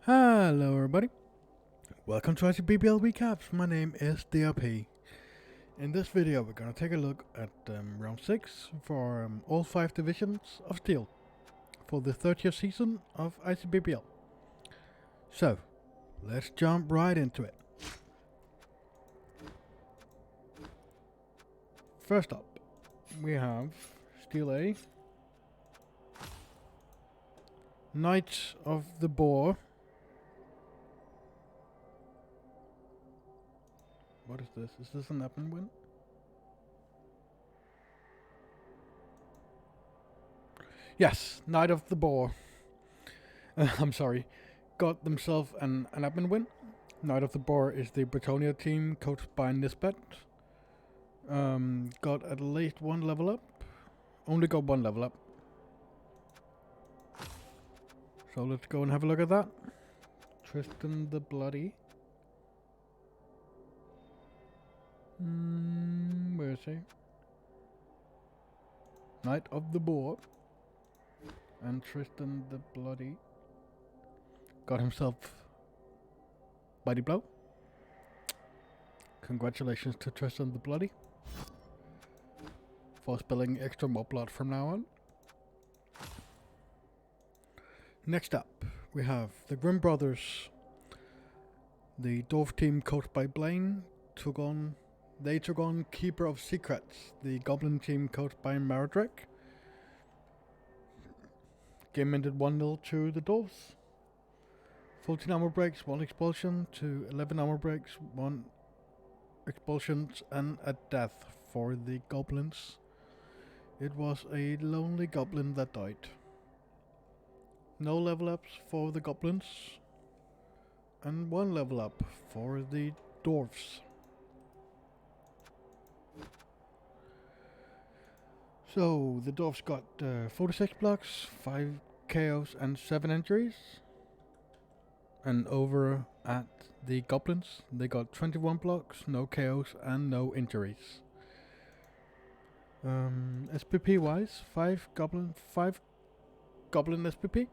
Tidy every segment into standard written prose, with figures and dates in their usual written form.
Hello everybody, welcome to ICBBL Recaps. My name is DRP. In this video we're gonna take a look at round 6 for all 5 divisions of Steel for the 30th season of ICBBL. So, let's jump right into it. First up, we have Steel A, Knights of the Boar. What is this? Is this an up and win? Yes, Knight of the Boar. I'm sorry. Got themselves an admin win. Knight of the Boar is the Bretonia team coached by Nisbet. Got at least one level up. Only got one level up. So let's go and have a look at that. Tristan the Bloody. Where is he? Knight of the Boar. And Tristan the Bloody got himself body blow. Congratulations to Tristan the Bloody for spilling extra more blood from now on. Next up, we have the Grimm Brothers. The Dwarf team coached by Blaine took on Keeper of Secrets, the Goblin team coached by Maradrek. Game ended 1-0 to the Dwarves. 14 armor breaks, 1 expulsion to 11 armor breaks, 1 expulsions and a death for the Goblins. It was a lonely goblin that died. No level ups for the Goblins and 1 level up for the Dwarves. So the Dwarves got 46 blocks, 5 KOs and 7 injuries. And over at the Goblins, they got 21 blocks, no KOs and no injuries. SPP wise, 5 Goblin SPP.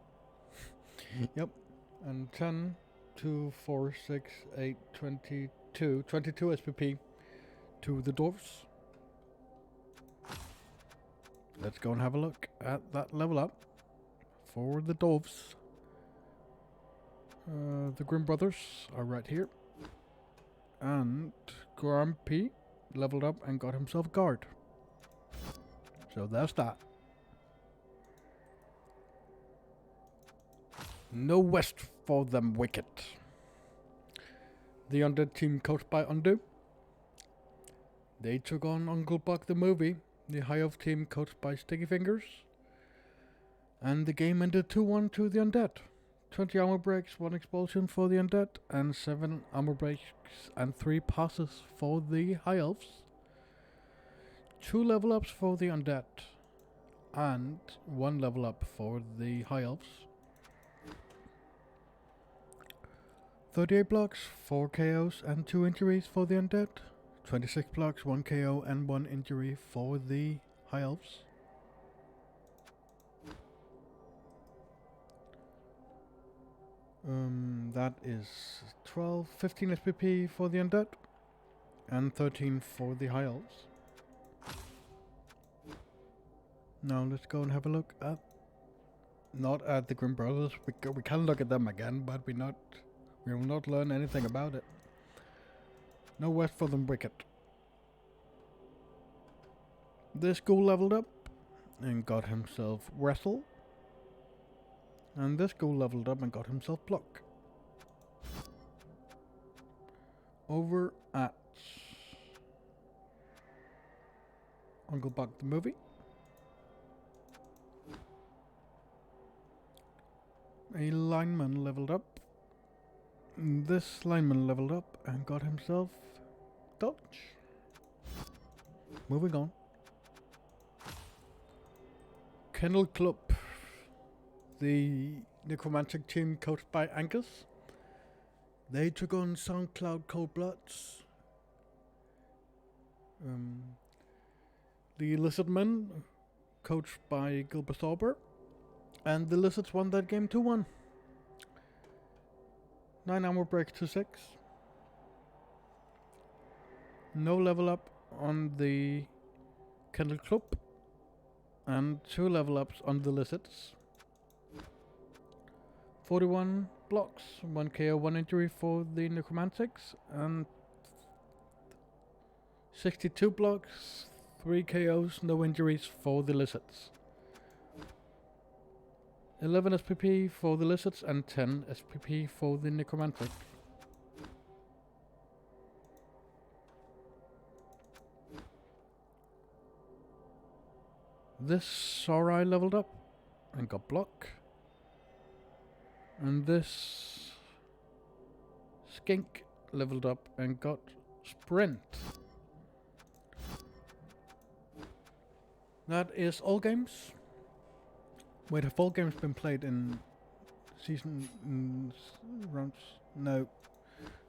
Yep. And 10, 2, 4, 6, 8, 22 SPP to the Dwarves. Let's go and have a look at that level up for the Dwarves. The Grimm Brothers are right here. And Grumpy leveled up and got himself guard. So that's that. No west for them wicked. The Undead team coached by Undo. They took on Uncle Buck the movie. The High Elf team coached by Sticky Fingers. And the game ended 2-1 to the Undead. 20 armor breaks, 1 expulsion for the Undead, and 7 armor breaks and 3 passes for the High Elves. 2 level ups for the Undead, and 1 level up for the High Elves. 38 blocks, 4 KOs and 2 injuries for the Undead. 26 blocks, 1 KO and 1 injury for the High Elves. That is 15 SPP for the Undead and 13 for the High Elves. Now let's go and have a look at, not at the Grimm Brothers, we can look at them again, but we will not learn anything about it. No west for them wicked. This ghoul leveled up and got himself wrestle. And this ghoul leveled up and got himself block. Over at Uncle Buck the movie. A lineman leveled up. This lineman leveled up and got himself dodge. Moving on. Kennel Club. The Necromantic team coached by Angus. They took on SoundCloud Cold Bloods. The Lizardmen coached by Gilbert Thorber. And the Lizards won that game 2-1. 9 armor breaks to 6. No level up on the Kennel Club. And 2 level ups on the Lizards. 41 blocks, 1 KO, 1 injury for the Necromantics. And 62 blocks, 3 KOs, no injuries for the Lizards. 11 SPP for the Lizards and 10 SPP for the Necromantic. This Sarai leveled up and got block. And this Skink leveled up and got sprint. That is all games. Wait, have all games been played in season rounds? No.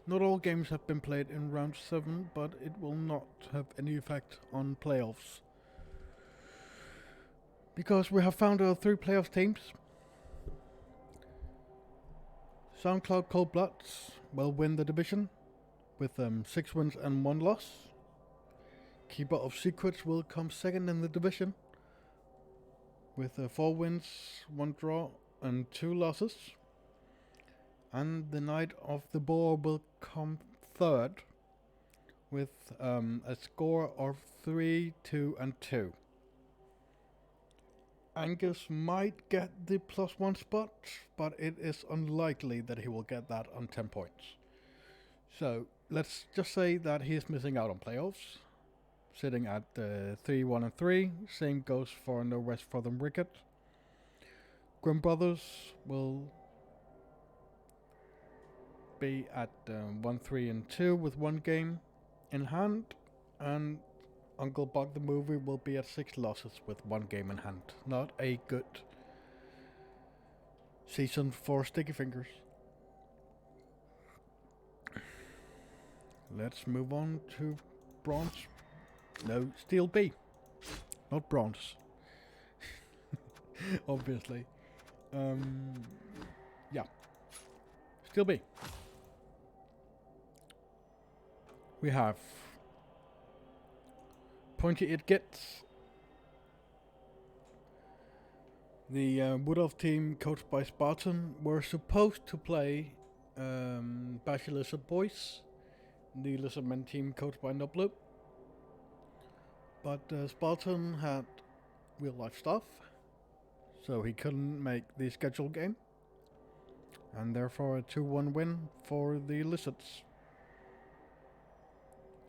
Not all games have been played in round 7, but it will not have any effect on playoffs. Because we have found our 3 playoff teams. SoundCloud Cold Bloods will win the division with 6 wins and 1 loss. Keeper of Secrets will come second in the division with 4 wins, 1 draw and 2 losses. And the Knight of the Boar will come third with a score of 3, 2 and 2. Angus might get the +1 spot, but it is unlikely that he will get that on 10 points. So let's just say that he is missing out on playoffs, sitting at 3, 1 and 3. Same goes for No Rest for the Wicked. Grim Brothers will be at 1, 3 and 2 with 1 game in hand, and Uncle Buck the movie will be at 6 losses with 1 game in hand. Not a good season for Sticky Fingers. Let's move on to bronze. No, Steel B. Not bronze. Obviously. Yeah. Steel B. We have Pointy It Gets. The Wood Elf team, coached by Spartan, were supposed to play Bashy Lizard Boys, the Lizardmen team, coached by Noblu. But Spartan had real life stuff, so he couldn't make the scheduled game, and therefore a 2-1 win for the Lizards.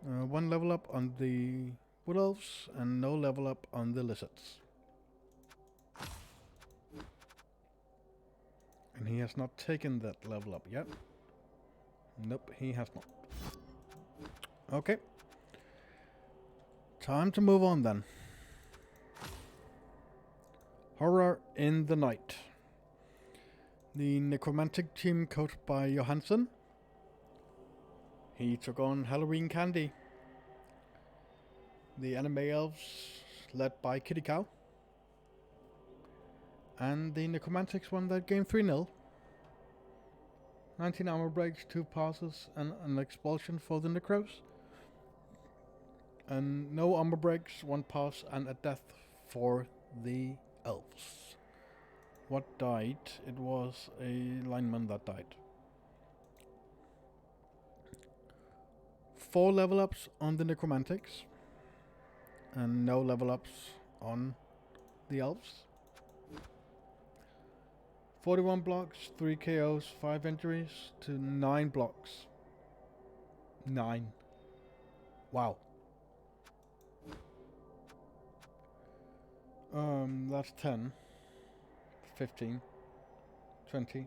1 level up on the Wood Elves and no level up on the Lizards. And he has not taken that level up yet. Nope, he has not. Okay. Time to move on then. Horror in the Night. The Necromantic team, coached by Johansson. He took on Halloween Candy. The Anime Elves, led by Kitty Cow. And the Necromantics won that game 3-0. 19 armor breaks, 2 passes, and an expulsion for the Necros. And no armor breaks, 1 pass, and a death for the Elves. What died? It was a lineman that died. 4 level ups on the Necromantics. And no level ups on the Elves. 41 blocks, 3 KOs, 5 injuries to 9 blocks. 9. Wow. That's 10, 15, 20,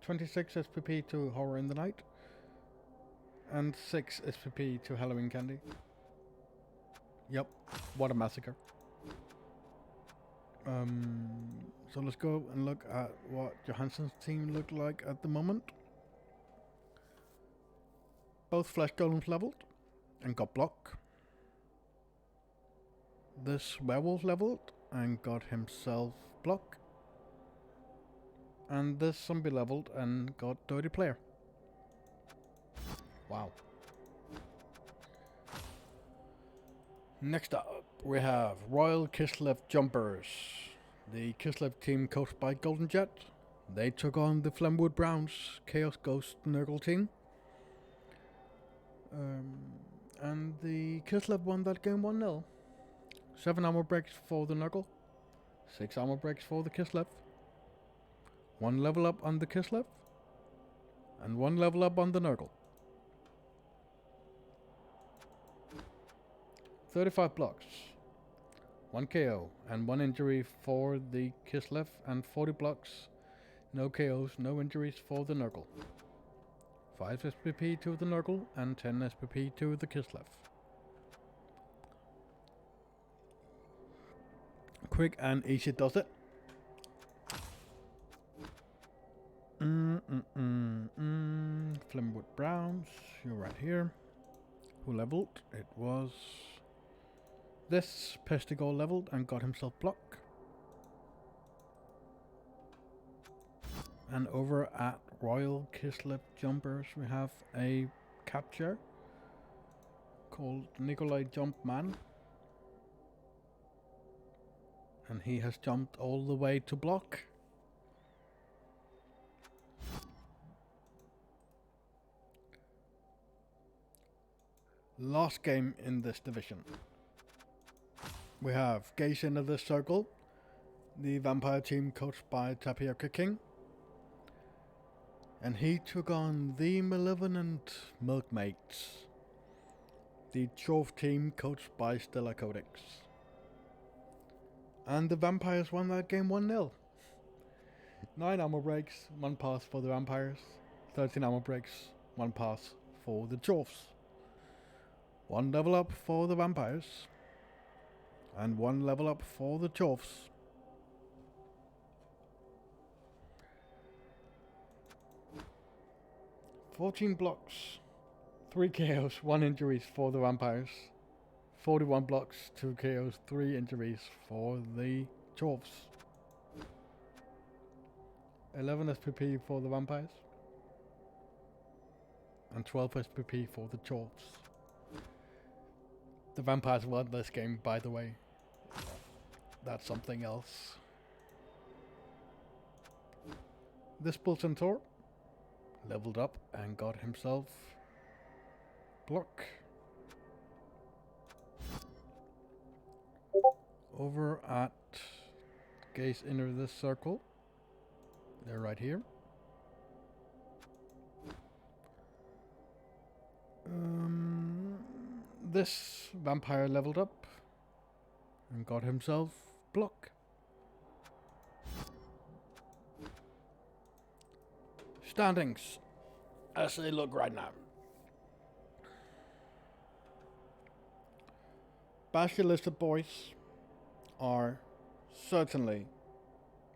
26 SPP to Horror in the Night, and 6 SPP to Halloween Candy. Yep, what a massacre. So let's go and look at what Johansson's team looked like at the moment. Both Flesh Golems leveled and got block. This Werewolf leveled and got himself block. And this Zombie leveled and got Dirty Player. Wow. Next up, we have Royal Kislev Jumpers. The Kislev team coached by Golden Jet. They took on the Flemwood Browns Chaos Ghost Nurgle team. And the Kislev won that game 1-0. 7 armor breaks for the Nurgle. 6 armor breaks for the Kislev. 1 level up on the Kislev. And 1 level up on the Nurgle. 35 blocks. 1 KO and 1 injury for the Kislev, and 40 blocks. No KOs, no injuries for the Nurgle. 5 SPP to the Nurgle and 10 SPP to the Kislev. Quick and easy does it. Flemwood Browns, you're right here. Who leveled? It was this Pestigore leveled and got himself block. And over at Royal Kislev Jumpers we have a capture called Nikolai Jumpman. And he has jumped all the way to block. Last game in this division. We have Gaze into the Circle, the vampire team coached by Tapioca King. And he took on the Malevolent Milkmaids, the Dwarf team coached by Stella Codex. And the vampires won that game 1-0. 9 armor breaks, 1 pass for the vampires. 13 armor breaks, 1 pass for the dwarfs. 1 level up for the vampires. And 1 level up for the dwarfs. "14 blocks, 3 KOs, 1 injuries for the vampires. 41 blocks, 2 KOs, 3 injuries for the dwarfs. 11 SPP for the vampires. And 12 SPP for the dwarfs. The vampires won this game, by the way. That's something else. This Bull Centaur leveled up and got himself block. Over at Gaze Inner this circle. They're right here. This vampire leveled up and got himself block. Standings as they look right now. Basilisk boys are certainly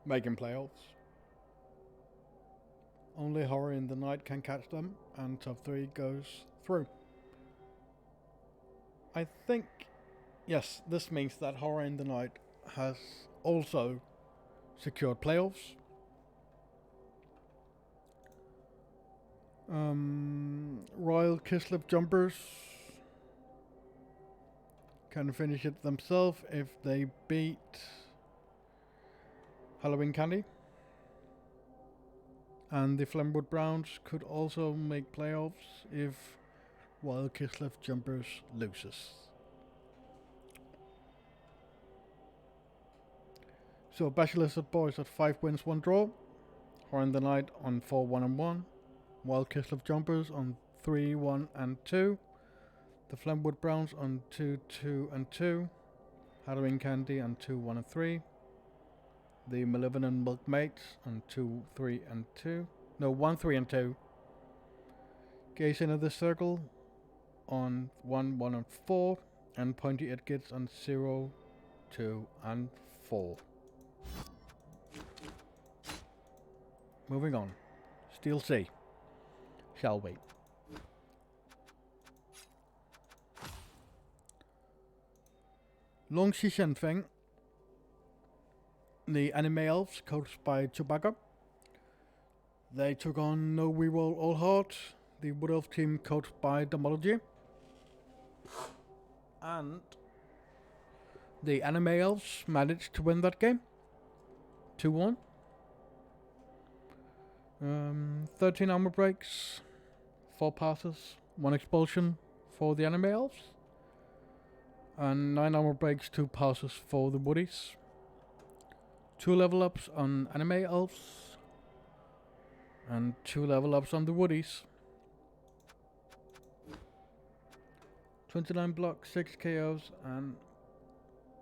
making playoffs. Only Horror in the Night can catch them, and top 3 goes through. I think, yes, this means that Horror in the Night has also secured playoffs. Royal Kislev Jumpers can finish it themselves if they beat Halloween Candy. And the Flemwood Browns could also make playoffs if Royal Kislev Jumpers loses. So Basilisk Boys at 5 wins, 1 draw. Horror in the Night on 4-1-1. Wild Kislev Jumpers on 3-1-2. The Flemwood Browns on 2-2-2. Halloween Candy on 2-1-3. The Malevolent Milkmaids on 2-3-2. No, 1-3-2. Gaze into the Circle on 1-1-4. And Pointy Edgits on 0-2-4. Moving on. Steel Sea. Shall we? Long Shi Shenfeng. The anime elves, coached by Chewbacca. They took on No Reroll All Heart, the Wood Elf team coached by Demology. And the Anime Elves managed to win that game. 2-1. 13 armor breaks, 4 passes, 1 expulsion for the Anime Elves. And 9 armor breaks, 2 passes for the Woodies. 2 level ups on Anime Elves. And 2 level ups on the Woodies. 29 blocks, 6 KOs, and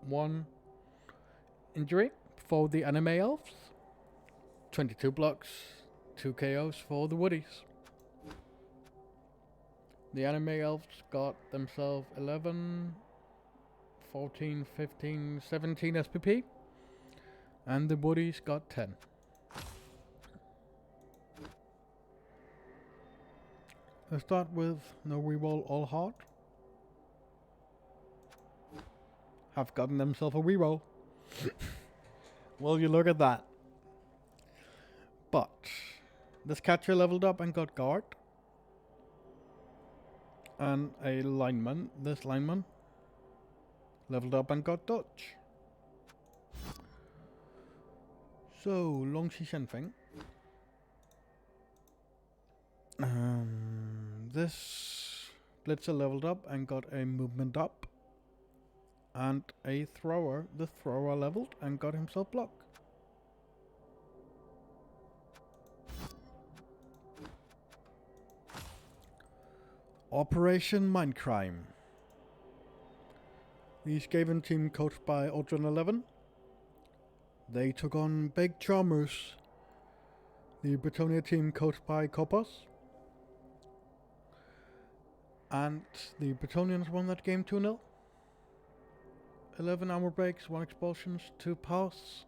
1 injury for the Anime Elves. 22 blocks, 2 KOs for the Woodies. The Anime Elves got themselves 11, 14, 15, 17 SPP. And the Woodies got 10. Let's start with no reroll all hard. Have gotten themselves a reroll. Well, you look at that. But this catcher leveled up and got guard. And a lineman, this lineman, leveled up and got dodge. So, Longxi Shenfeng. This blitzer leveled up and got a movement up. And a thrower, the thrower leveled and got himself block. Operation Mindcrime. The Skaven team coached by Ultron 11. They took on Big Chalmers. The Bretonia team coached by Kopos. And the Bretonians won that game 2-0. 11 armor breaks, 1 expulsions, 2 passes,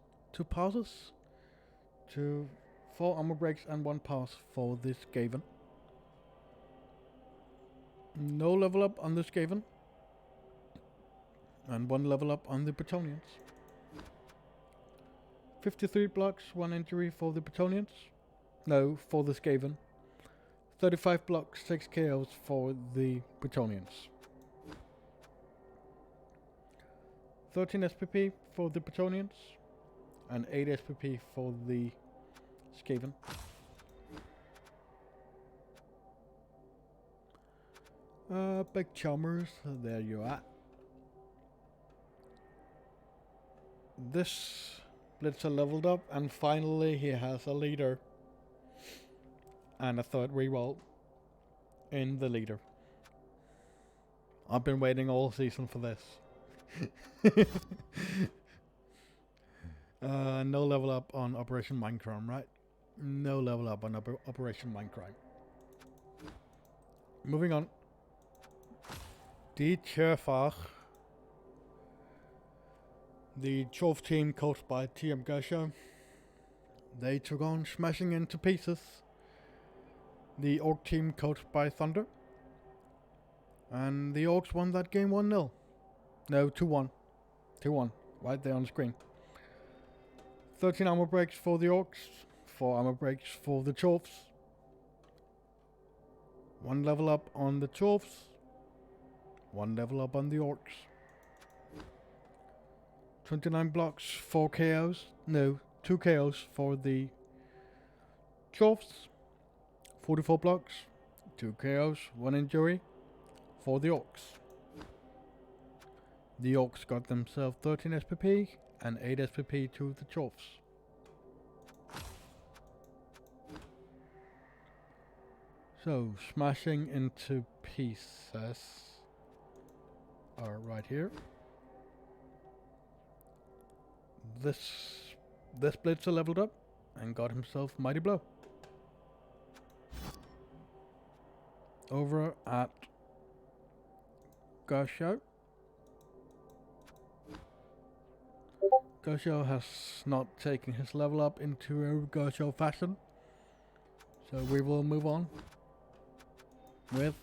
4 armor breaks and 1 pass for this Skaven. No level up on the Skaven. And 1 level up on the Bretonians. 53 blocks, 1 injury for the Bretonians. No, for the Skaven. 35 blocks, 6 KOs for the Bretonians. 13 SPP for the Bretonians. And 8 SPP for the Skaven. Big Chalmers, there you are. This Blitzer leveled up and finally he has a leader. And a third reroll in the leader. I've been waiting all season for this. No level up on Operation Mindcrime, right? No level up on Operation Mindcrime. Moving on. Die Tjörfach. The 12th team coached by TM Gershow. They took on smashing into pieces the Orc team coached by Thunder. And the Orcs won that game 1-0. No, 2-1. 2-1. Right there on the screen. 13 armor breaks for the Orcs. 4 armor breaks for the Chorfs. 1 level up on the Chorfs. 1 level up on the Orcs. 29 blocks, 4 KOs. No, 2 KOs for the Chorfs. 44 blocks, 2 KOs, 1 injury for the Orcs. The Orcs got themselves 13 SPP and 8 SPP to the Chorfs. So, smashing into pieces are right here. This Blitzer leveled up and got himself Mighty Blow. Over at Gershow. Gershow has not taken his level up into a Gershow fashion. So we will move on with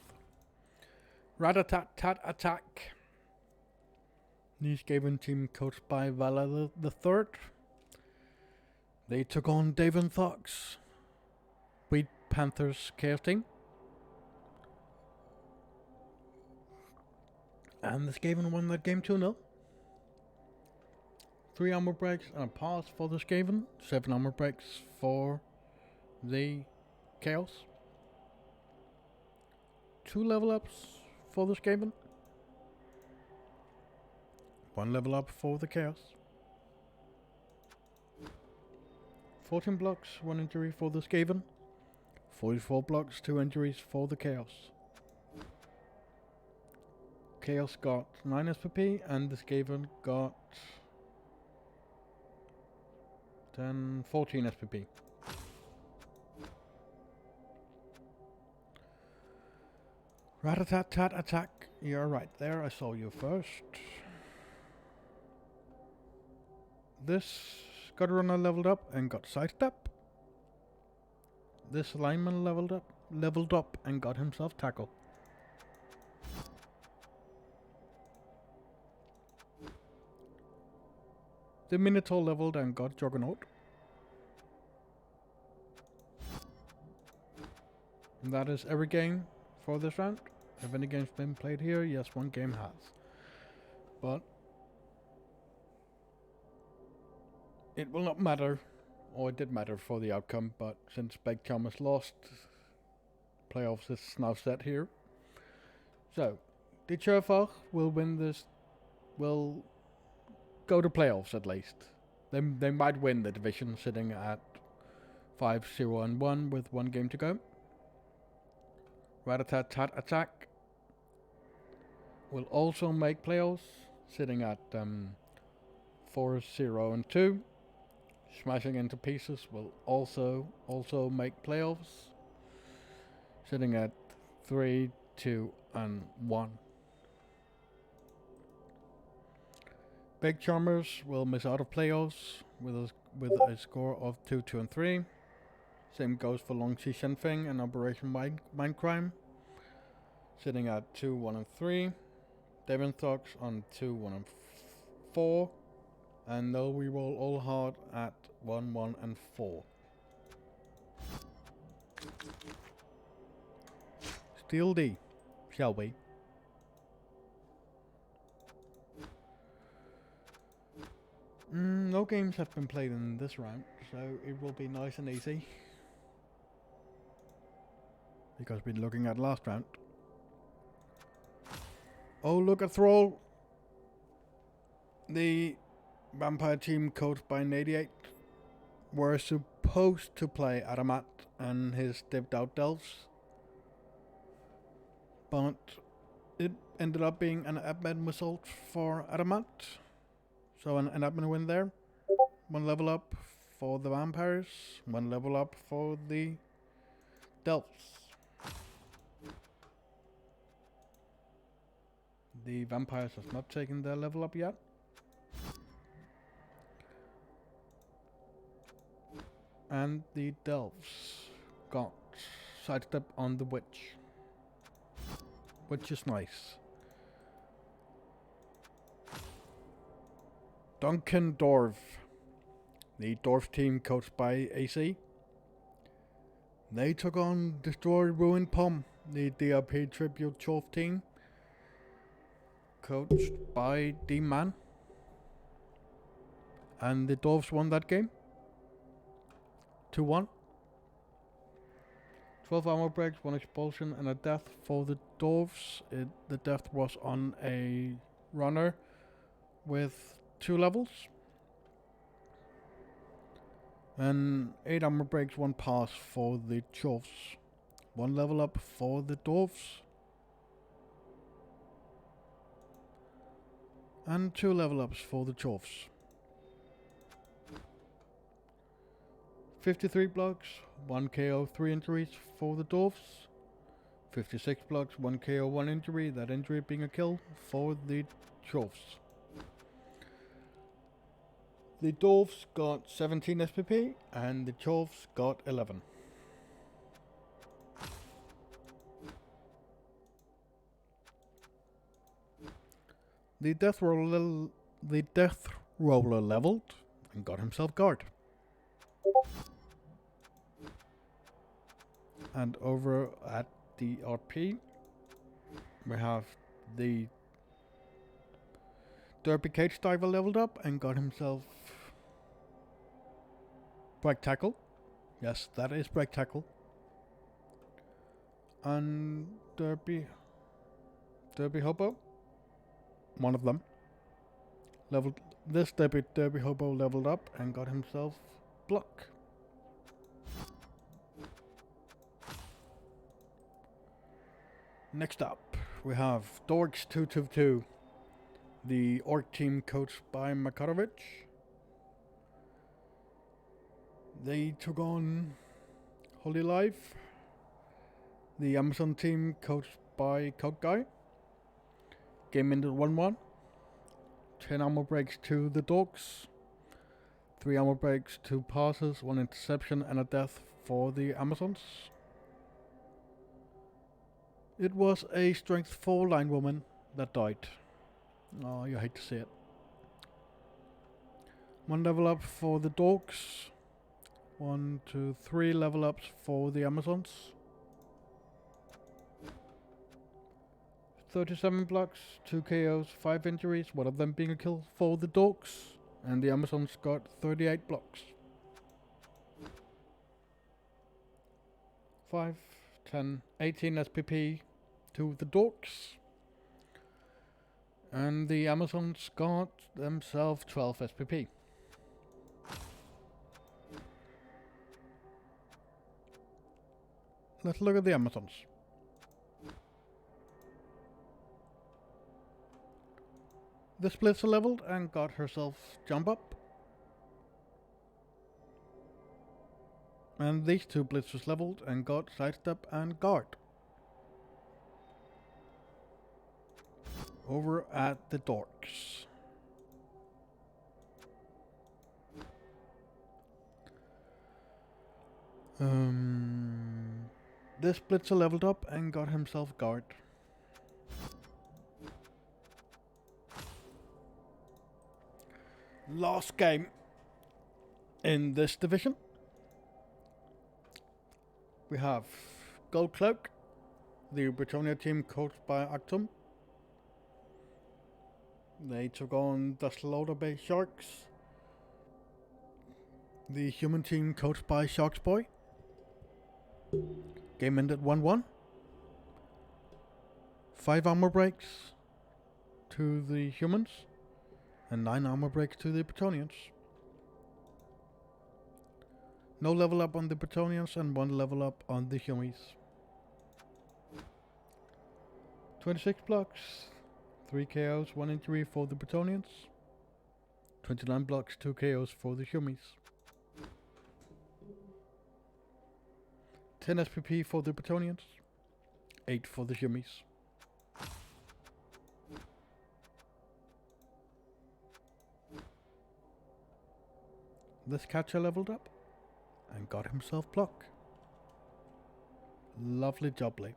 Rat-a-tat-tat attack. The Skaven team coached by Vala the Third. They took on Daven Fox, Wheat Panthers Chaos team. And the Skaven won that game 2-0. 3 armor breaks and a pass for the Skaven. 7 armor breaks for the Chaos. 2 level ups for the Skaven. 1 level up for the Chaos. 14 blocks, 1 injury for the Skaven. 44 blocks, 2 injuries for the Chaos. Chaos got 9 SPP and the Skaven got 14 SPP. Rat-a-tat-tat attack. You're right there, I saw you first. This Gutter leveled up and got sidestep. This lineman leveled up and got himself tackle. The Minotaur leveled and got Juggernaut. And that is every game for this round. Have any games been played here? Yes, 1 game has. But it will not matter, or it did matter for the outcome, but since Big Thomas lost, playoffs is now set here. So, the Churfach will win this, will go to playoffs at least. They might win the division sitting at 5-0-1 with 1 game to go. Rat-a-tat-tat attack will also make playoffs, sitting at 4-0-2. Smashing into pieces will also make playoffs, sitting at 3-2-1. Big Charmers will miss out of playoffs with a score of 2-2-3. Same goes for Long Sea Shenfeng and Operation Mindcrime, sitting at 2-1-3. Devon Thugs on 2-1-4. And they'll reroll all hard at 1-1-4. Steel D, shall we? No games have been played in this round, so it will be nice and easy. Because we're looking at last round. Oh, look at Thrall! The Vampire team coached by Nadiate were supposed to play Adamat and his dipped out delves, but it ended up being an admin result for Adamat, so an admin win there. 1 level up for the vampires, 1 level up for the delves. The vampires has not taken their level up yet. And the delves got sidestep on the witch, which is nice. Duncan Dorf, the Dorf team coached by AC. They took on Destroy Ruin Pom, the DRP Tribute Chorf team, coached by D-Man. And the Dorfs won that game 2-1. 12 armor breaks, 1 expulsion and a death for the Dwarves. The death was on a runner with 2 levels. And 8 armor breaks, 1 pass for the Dwarves. 1 level up for the Dwarves. And 2 level ups for the Dwarves. 53 blocks, 1 KO, 3 injuries for the Dwarves. 56 blocks, 1 KO, 1 injury, that injury being a kill for the Dwarves. The Dwarves got 17 SPP and the Dwarves got 11. The Death Roller leveled and got himself guard. And over at the RP, we have the Derby Cage Diver leveled up and got himself Break Tackle. Yes, that is Break Tackle. And Derby Hobo, one of them, leveled. This Derby Hobo leveled up and got himself Block. Next up, we have Dorks 222, the Orc team coached by Makarovich. They took on Holy Life, the Amazon team coached by Coke Guy. Game ended 1-1. 10 armor breaks to the Dorks, 3 armor breaks, 2 passes, 1 interception, and a death for the Amazons. It was a strength 4 linewoman that died. Oh, you hate to see it. 1 level up for the Dorks. 1, 2, 3 level ups for the Amazons. 37 blocks, 2 KOs, 5 injuries, one of them being a kill for the Dorks. And the Amazons got 38 blocks. 5, 10, 18 SPP to the Dorks. And the Amazons got themselves 12 SPP. Let's look at the Amazons. The Splitzer leveled and got herself Jump Up. And these 2 Blitzers leveled and got Sidestep and Guard. Over at the Dorks. This Blitzer leveled up and got himself Guard. Last game in this division, we have Gold Cloak, the Britannia team coached by Actum. They took on the Slaughter Bay Sharks, the human team coached by Sharks Boy. Game ended 1-1. 5 armor breaks to the humans and 9 armor breaks to the Bretonians. No level up on the Bretonians and 1 level up on the Humies. 26 blocks, 3 KOs, 1 injury for the Bretonians. 29 blocks, 2 KOs for the Humies. 10 SPP for the Bretonians, 8 for the Humies. This catcher leveled up and got himself Block. Lovely jubbly.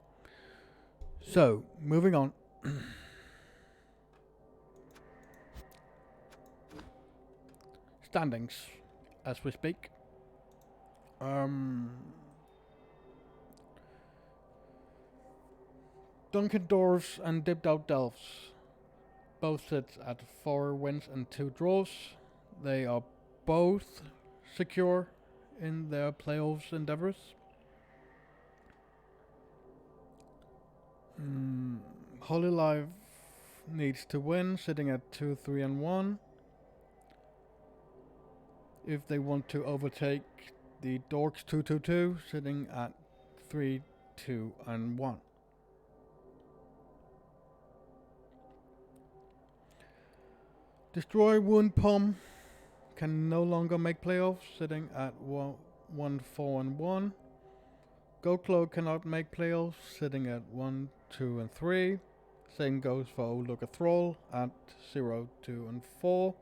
So, moving on. Standings, as we speak. Duncan Dwarves and Dipped Out Delves both sit at 4 wins and 2 draws. They are both secure in their playoffs endeavors. Holy Life needs to win, sitting at 2-3-1. If they want to overtake the Dorks 2-2-2, sitting at 3-2-1. Destroy Wound Palm can no longer make playoffs, sitting at 1-4-1. Go Cloak cannot make playoffs, sitting at 1-2-3. Same goes for Old Looker Thrall at 0-2-4.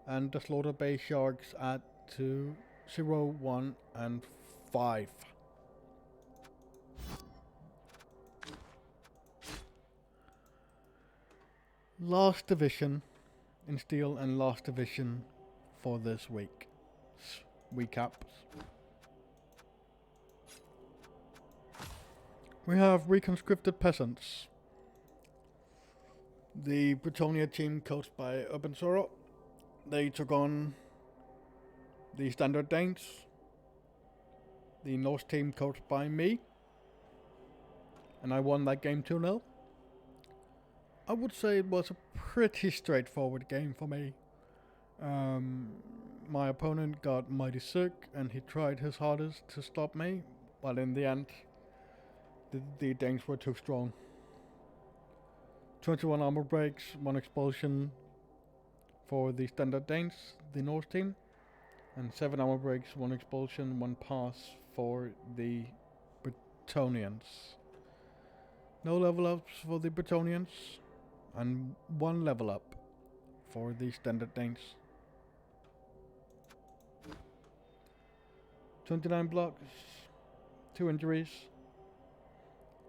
And the Slaughter Bay Sharks at 0-1-5. Last division in Steel and last division for this week. Recaps. We have Reconscripted Peasants. The Bretonia team, coached by Urban Soro, they took on the Standard Danes. The Norse team, coached by me, and I won that game 2-0. I would say it was a pretty straightforward game for me. My opponent got mighty sick and he tried his hardest to stop me, but in the end, the Danes were too strong. 21 armor breaks, 1 expulsion for the Standard Danes, the Norse team, and 7 armor breaks, 1 expulsion, 1 pass for the Bretonians. No level ups for the Bretonians, and 1 level up for the Standard Danes. 29 blocks, 2 injuries.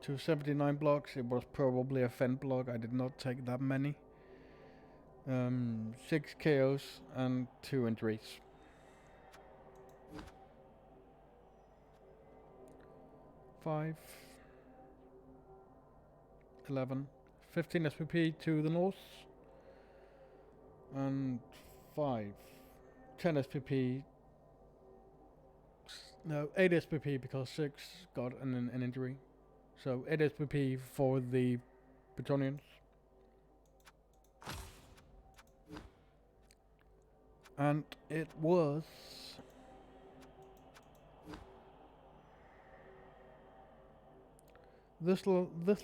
To 79 blocks, it was probably a fend block, I did not take that many. 6 KOs and 2 injuries. 5, 11, 15 SPP to the North, and 5, 10 SPP, no, 8 SPP because 6 got an injury. So 8 SPP for the Bretonians. And it was this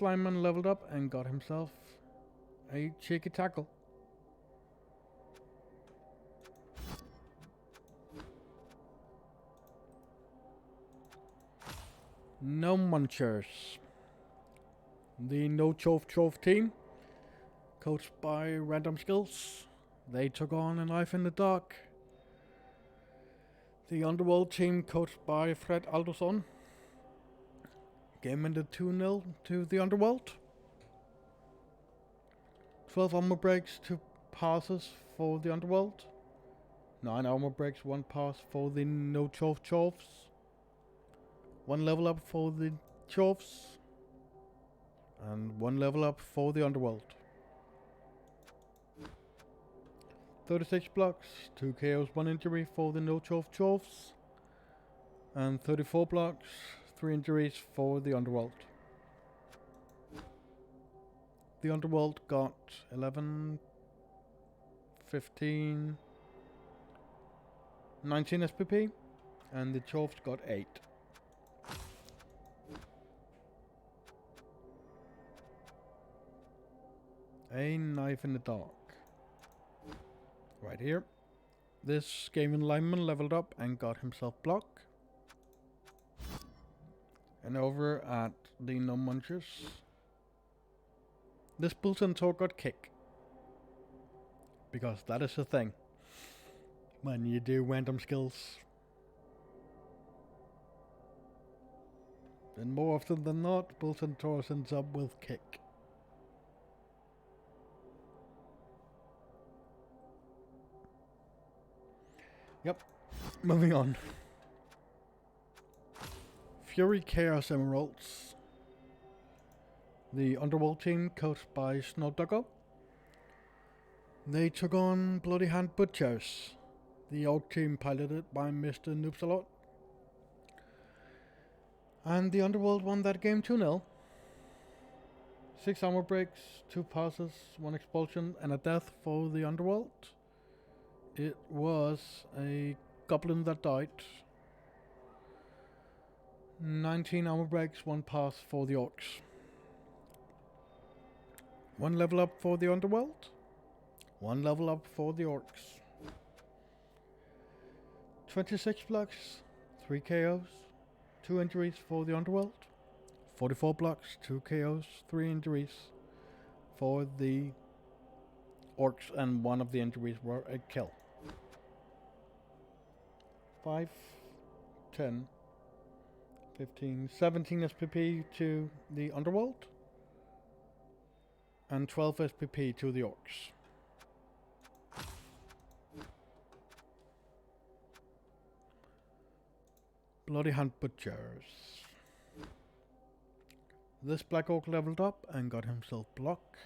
lineman leveled up and got himself a cheeky tackle. No munchers. The No Chove team, coached by Random Skills, they took on a Life in the Dark. The Underworld team, coached by Fred Alderson, game ended 2-0 to the Underworld. 12 armor breaks, 2 passes for the Underworld. 9 armor breaks, 1 pass for the No Choves. 1 level up for the Choves. And 1 level up for the Underworld. 36 blocks, 2 KOs, 1 injury for the No Choves. And 34 blocks, 3 injuries for the Underworld. The Underworld got 11, 15, 19 SPP, and the Choves got 8. A Knife in the Dark. Right here. This gaming lineman leveled up and got himself block. And over at the No Munchers, this Bull Centaur got kick. Because that is a thing when you do random skills. And more often than not, Bull Centaur ends up with kick. Yep, moving on. Fury Chaos Emeralds. The Underworld team, coached by Snowdugger. They took on Bloody Hand Butchers. The Orc team, piloted by Mr. Noobsalot. And the Underworld won that game 2-0. 6 armor breaks, 2 passes, 1 expulsion, and a death for the Underworld. It was a goblin that died. 19 armor breaks, 1 pass for the Orcs. 1 level up for the Underworld. 1 level up for the Orcs. 26 blocks, 3 KOs, 2 injuries for the Underworld. 44 blocks, 2 KOs, 3 injuries for the Orcs, and 1 of the injuries were a kill. 5, 10, 15, 17 SPP to the Underworld, and 12 SPP to the Orcs. Bloody Hand Butchers. This Black Orc leveled up and got himself block.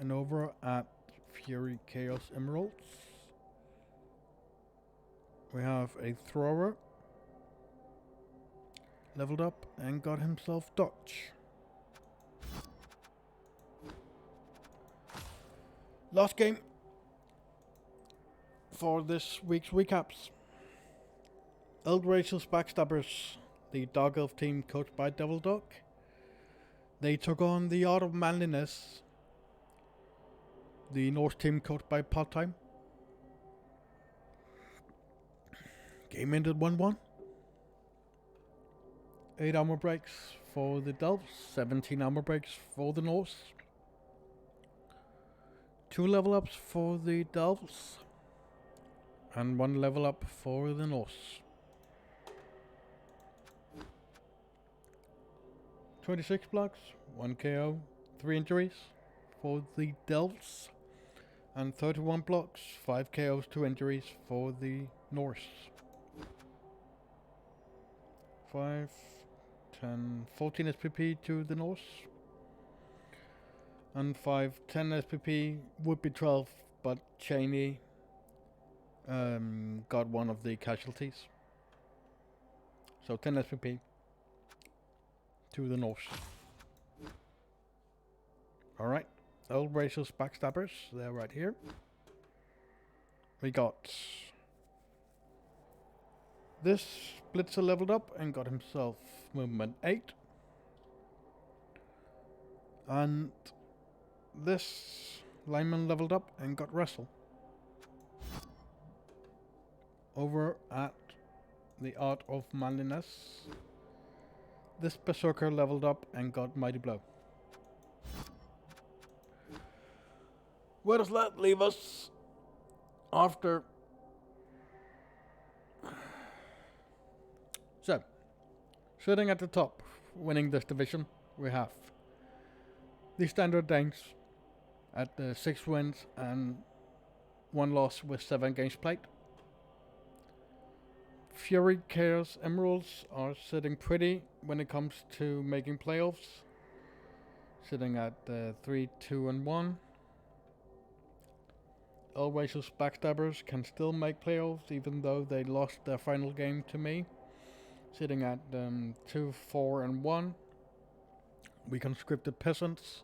And over at Fury Chaos Emeralds, we have a thrower. Leveled up and got himself dodge. Last game for this week's recaps. Eldracious Backstabbers, the Dark Elf team coached by Devil Dog. They took on the Art of Manliness, the Norse team coached by Part-Time. Game ended 1-1. 8 armor breaks for the Delves, 17 armor breaks for the Norse. 2 level ups for the Delves, and 1 level up for the Norse. 26 blocks, 1 KO, 3 injuries for the Delves, and 31 blocks, 5 KOs, 2 injuries for the Norse. 5, 10, 14 SPP to the Norse, and 5, 10 SPP, would be 12, but Cheney got one of the casualties. So 10 SPP to the Norse. Alright, Eldracious Backstabbers, they're right here. We got this Blitzer leveled up and got himself movement 8. And this lineman leveled up and got wrestle. Over at the Art of Manliness, this Berserker leveled up and got Mighty Blow. Where does that leave us after? So, sitting at the top, winning this division, we have the Standard Danes at 6 wins and 1 loss with 7 games played. Fury Chaos Emeralds are sitting pretty when it comes to making playoffs, sitting at 3, 2 and 1. Eldracious Backstabbers can still make playoffs even though they lost their final game to me, sitting at 2, 4 and 1. We Conscripted Peasants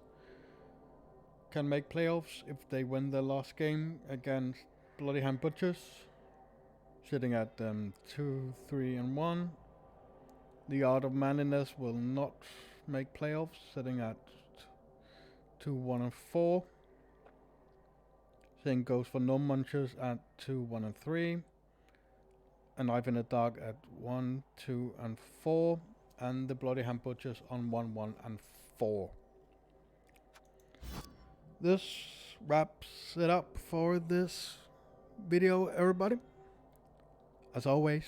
can make playoffs if they win their last game against Bloody Hand Butchers, sitting at 2, 3 and 1. The Art of Manliness will not make playoffs, sitting at 2, 1 and 4. Same goes for No Munchers at 2, 1 and 3. And Knife in the Dark at 1, 2 and 4. And the Bloody Hand Butchers on 1, 1 and 4. This wraps it up for this video, everybody. As always,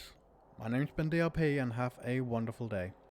my name's been DRP and have a wonderful day.